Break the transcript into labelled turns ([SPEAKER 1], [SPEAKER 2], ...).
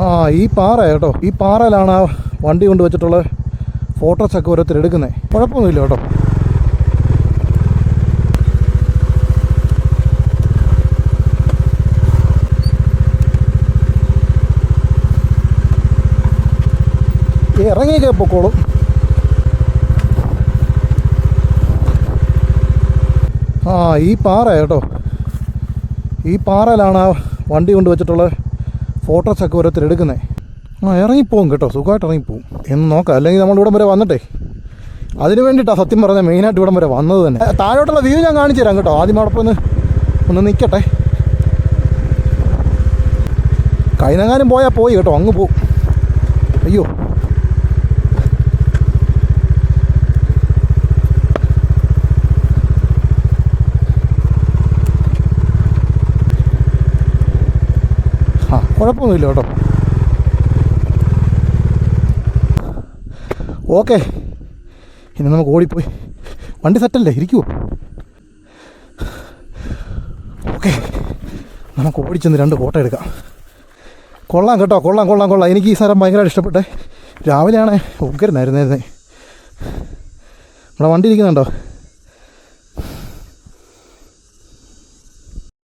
[SPEAKER 1] ആ ഈ പാറ കേട്ടോ, ഈ പാറയിലാണ് ആ വണ്ടി കൊണ്ട് വെച്ചിട്ടുള്ള ഫോട്ടോസൊക്കെ ഓരോരുത്തർ എടുക്കുന്നത്. കുഴപ്പമൊന്നുമില്ല കേട്ടോ. ഇറങ്ങിയൊക്കെ പൊക്കോളും. ആ ഈ പാറ കേട്ടോ, ഈ പാറയിലാണ് ആ വണ്ടി കൊണ്ട് വെച്ചിട്ടുള്ള ഫോട്ടോസൊക്കെ ഓരോരുത്തർ എടുക്കുന്നത്. ആ ഇറങ്ങിപ്പോവും കേട്ടോ, സുഖമായിട്ട് ഇറങ്ങിപ്പോവും എന്ന് നോക്കാം. അല്ലെങ്കിൽ നമ്മളിവിടം വരെ വന്നിട്ടേ അതിന് വേണ്ടിയിട്ടാണ് സത്യം പറഞ്ഞാൽ മെയിനായിട്ട് ഇവിടം വരെ വന്നത് തന്നെ. താഴോട്ടുള്ള വ്യൂ ഞാൻ കാണിച്ചു തരാം കേട്ടോ. ആദ്യം അവിടെ ഒന്ന് നിൽക്കട്ടെ. കൈനങ്ങാനും പോയാൽ പോയി കേട്ടോ, അങ്ങ് പോവും. അയ്യോ കുഴപ്പമൊന്നുമില്ല കേട്ടോ. ഓക്കെ, ഇനി നമുക്ക് ഓടിപ്പോയി വണ്ടി സെറ്റല്ലേ, ഇരിക്കുമോ? ഓക്കെ, നമുക്ക് ഓടിച്ചെന്ന് 2 ഫോട്ടോ എടുക്കാം. കൊള്ളാം കേട്ടോ, കൊള്ളാം. എനിക്ക് ഈ സ്ഥലം ഭയങ്കരമായിട്ട് ഇഷ്ടപ്പെട്ടെ. രാവിലെയാണ് ഉഗ്രനായിരുന്നേ. നമ്മുടെ വണ്ടി ഇരിക്കുന്നുണ്ടോ?